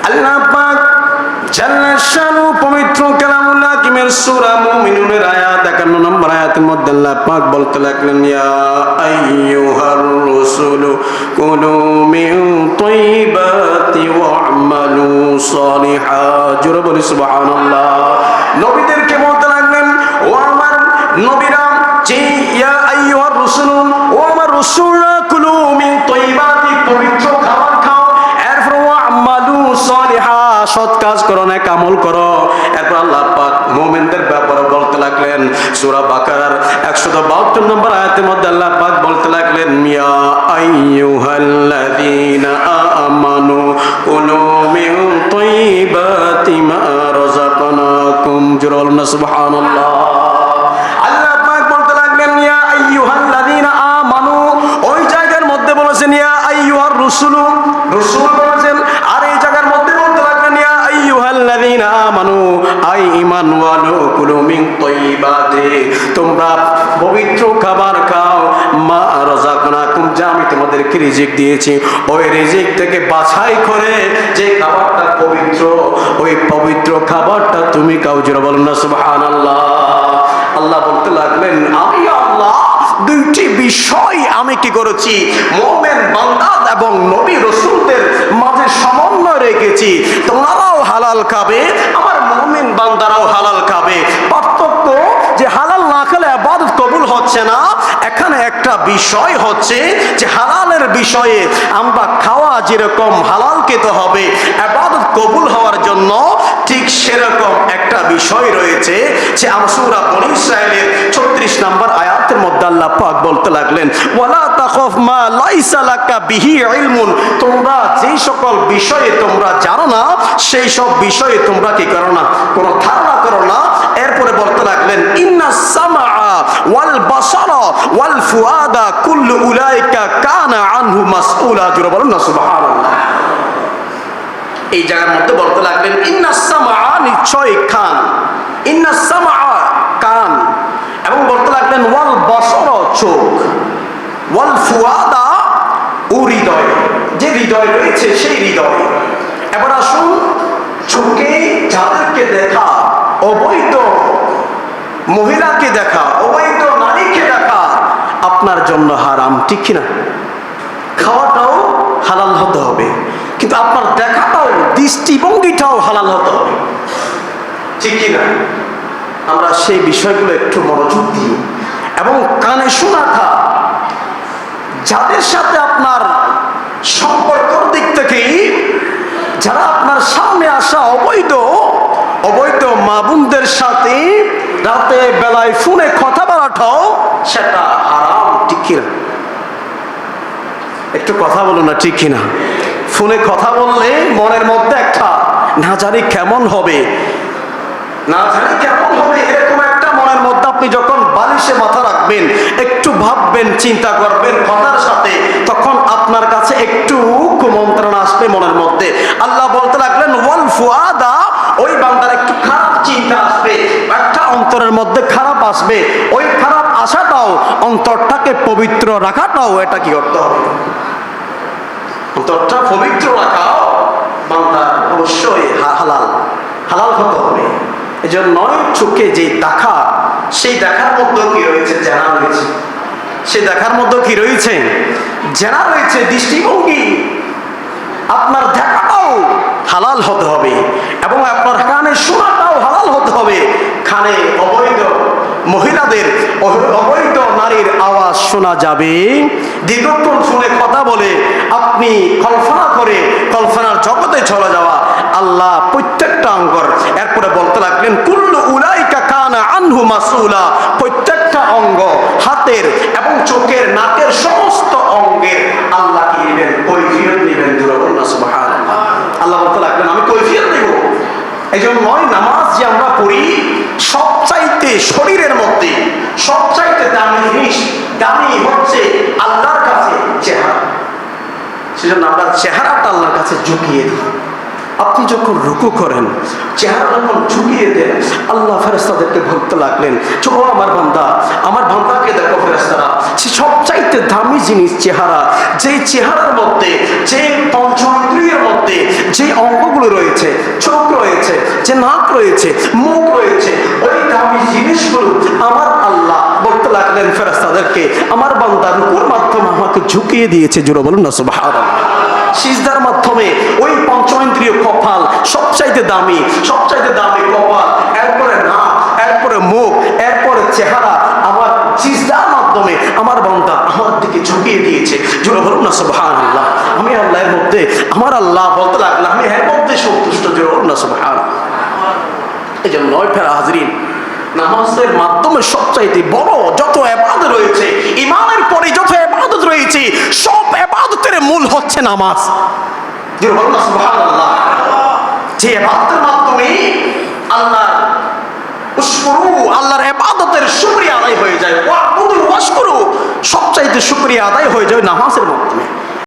আল্লাহ পাক জাল্লা শানু পবিত্র কালামুল্লাহ কিমের সূরা মুমিনুনের আয়াত 51 নম্বর আয়াতের মধ্যে আল্লাহ পাক বলতে লাগলেন, ইয়া আইয়ুহার রাসূলু কুলু মিন তাইয়্যিবাতি ওয়া'মালু সালিহা। জোরে বলি সুবহানাল্লাহ। নবীদেরকে বলতে লাগলেন, ও আমার নবীরা, যে ইয়া আইয়ুহার রাসূলু, ও আমার রাসূলরা, কুলু মিন তাইয়্যিবাতি পবিত্র খাবার খাও, এরপর ওয়া'মালু সালিহা সৎ কাজ করো, নেক আমল করো। এরপর আল্লাহ পাক মুমিনদের ব্যাপারে বলতে লাগলেন, সূরা বাকারার 172 নম্বর আয়াতের মধ্যে আল্লাহ পাক বলতে লাগলেন, ইয়া আইয়ুহাল্লাযীনা আমানু কুলু মিন তাইয়্যিবাতি মা রাযাকনাকুম। জোরে বলুন না সুবহানাল্লাহ। আল্লাহ পাক বলতে লাগলেন, ইয়া আইয়ুহাল্লাযীনা আমানু, ওই জায়গার মধ্যে বলেছেন ইয়া আইয়ুহার রাসূলু, রাসূল বলেছেন, আর এই জায়গার মধ্যে বলতে লাগলেন ইয়া আইয়ুহাল্লাযীনা আমানু, আই ঈমান ওয়ালু কুলু মিন তাইয়্যিবাতি, তোমরা পবিত্র খাবার খাও, মা রাযাকনাকুম, যা আমি তোমাদেরকে রিজিক দিয়েছি, ওই রিজিক থেকে বাছাই করে যে খাবারটা পবিত্র, ওই পবিত্র খাবারটা তুমি খাও। জোরে বলুন না সুবহানাল্লাহ। আল্লাহ বলতে লাগলেন, আমি আল্লাহ দুইটি বিষয় আমি কি করেছি, মুমিন বান্দা এবং নবী রাসূলদের মাঝে সমন্বয় রেখেছি। তোমরাও হালাল খাবে, আমার মুমিন বান্দারাও হালাল খাবে। পার্থক্য যে হালাল না খেলে ইবাদত কবুল হচ্ছে না, এখানে একটা বিষয় হচ্ছে যে হালালের বিষয়ে আমরা খাওয়া যেরকম হালাল খেতে হবে ইবাদত কবুল হওয়ার জন্য, ঠিক সেরকম একটা বিষয় রয়েছে যে সূরা বনী ইসরাঈলের 36 নম্বর আয়াতের মধ্যে আল্লাহ পাক বলতে লাগলেন, ওয়ালা তাখাফ মা লাইসা লাকা বিহি ইলমুন, তোমরা যেই সকল বিষয়ে তোমরা জানো না সেই সব বিষয়ে তোমরা কি করো না, কোনো ধারণা করো না। এরপরে বলতে লাগলেন, ইন্নাস সামআ ওয়াল বাসারা ওয়াল ফুআদা কুল্লু উলাইকা কানা আনহু মাসউলা। জোরে বলুন না সুবহানাল্লাহ। এই জায়গার মধ্যে বলতে লাগলেন, ইন্নাস সামআ, নিশ্চয় কান, ইন্নাস সামআ কান, এবং বলতে লাগলেন ওয়াল বাসারা চোখ, ওয়াল ফুআদা ও হৃদয়, যে হৃদয় রয়েছে সেই হৃদয়। এবার আসুন, চোখে যাদেরকে দেখা, অবৈধ মহিলাকে দেখা, অবৈধ নারীকে দেখা আপনার জন্য হারাম, ঠিক কিনা? খাওয়াটাও হালাল হতে হবে, কিন্তু আপনার দেখাটাও, দৃষ্টিভঙ্গিটাও হালাল হতে হবে, ঠিক কিনা? আমরা সেই বিষয়গুলো একটু মনোযোগ দিই এবং কানে শোনাটা, যাদের সাথে আপনার সম্পর্কের দিক থেকে যারা আপনার সামনে আসা অবৈধ মা বোনদের সাথে রাতে বেলায় ফোনে কথা বলাটাও সেটা হারাম, ঠিক কিনা? একটু কথা বলো না, ঠিক কিনা? ফোনে কথা বললে মনের মধ্যে একটা না জানি কেমন হবে, না জানি কেমন হবে, এরকম একটা মনের মধ্যে আপনি যখন বালিশে মাথা রাখবেন, একটু ভাববেন, চিন্তা করবেন কথার সাথে, তখন আপনার কাছে একটু কুমন্ত্রণা আসবে মনের মধ্যে। আল্লাহ বলতে লাগলেন, ওয়াল ফুআদা, ওই বান্দার একটু খারাপ চিন্তা আসবে, একটা অন্তরের মধ্যে খারাপ আসবে, ওই খারাপ আশাটাও, অন্তরটাকে পবিত্র রাখাটাও, এটা কি করতে হবে? অন্তরটা পবিত্র রাখাও বান্দার অবশ্যই হালাল হতে হবে। এই জন্য চোখে যে দেখা, সেই দেখার মধ্যে কি রয়েছে? জেনা রয়েছে। সেই দেখার মধ্যে কি রয়েছে? জেনা রয়েছে। দৃষ্টিভঙ্গি, আপনার দেখাটাও হালাল হতে হবে এবং আপনার কানে শোনাটাও হালাল হতে হবে। কানে অবৈধ মহিলাদের, অবৈধ নারীর আওয়াজ শোনা যাবে, দীর্ঘক্ষণ শুনে কথা বলে আপনি কল্পনার জগতে চলে যাওয়া, আল্লাহ প্রত্যেকটা অঙ্গর। এরপরে বলতে লাগলেন, কুল্লু উলাইকা কানা আনহু মাসউলা, প্রত্যেকটা অঙ্গ, হাতের এবং চোখের, নাকের সমস্ত অঙ্গের আল্লাহ কি নেবেন? কৈফিয়ত নেবেন। সুবহানাল্লাহ। আল্লাহ বলতে লাগলেন, আমি কৈফিয়ত নেব। এই জন্য নামাজ যে আমরা পড়ি, সবচাইতে শরীরের মধ্যে সবচাইতে দামি জিনিস, দামি হচ্ছে আল্লাহর কাছে চেহারা। সেজন্য আমরা চেহারাটা আল্লাহর কাছে ঝুঁকিয়ে দিই। আপনি যখন রুকু করেন, চেহারা যখন ঝুঁকিয়ে দেন, আল্লাহ ফেরেশতাদেরকে বলতে লাগলেন, চলো আমার বান্দাকে দেখো ফেরেশতারা, সে সবচাইতে দামি জিনিস চেহারা, যেই চেহারার মধ্যে, যে পঞ্চেন্দ্রিয়ের মধ্যে যে অঙ্গগুলো রয়েছে, চোখ রয়েছে, যে নাক রয়েছে, মুখ রয়েছে, ওই দামি জিনিসগুলো আমার আল্লাহ বলতে লাগলেন ফেরেশতাদেরকে, আমার বান্দা রুকুর মাধ্যমে আমাকে ঝুঁকিয়ে দিয়েছে। জোরে বলুন না সুবহানাল্লাহ। সিজদার মাধ্যমে ওই পঞ্চেন্দ্রিয় কপাল সবচাইতে দামি কপাল, এরপরে নাক, এরপরে মুখ, এরপরে চেহারা, আমার সিজদার মাধ্যমে আমার বান্দা আমার দিকে ঝুঁকিয়ে দিয়েছে। জোরে বলুন না সুবহানাল্লাহ। আমি আল্লাহর মধ্যে, আমার আল্লাহ বলতে লাগলাম, আমি এর মধ্যে সন্তুষ্ট। জোরে বলুন না সুবহানাল্লাহ। এই জন্য নয় ফেরা হাজরিন, নামাজের মাধ্যমে সবচাইতে বড় যত ইবাদত রয়েছে, ইমানের পরে যত ইবাদত রয়েছে, সব ইবাদতের মূল হচ্ছে নামাজ। যে বলুন না সুবহানাল্লাহ। যে ইবাদতের মাধ্যমে আল্লাহর ইবাদতের শুকরিয়া আদায় হয়ে যায়, ওয়াবুদু ওয়াশকুরু, সবচাইতে শুকরিয়া আদায় হয়ে যায় নামাজের মাধ্যমে।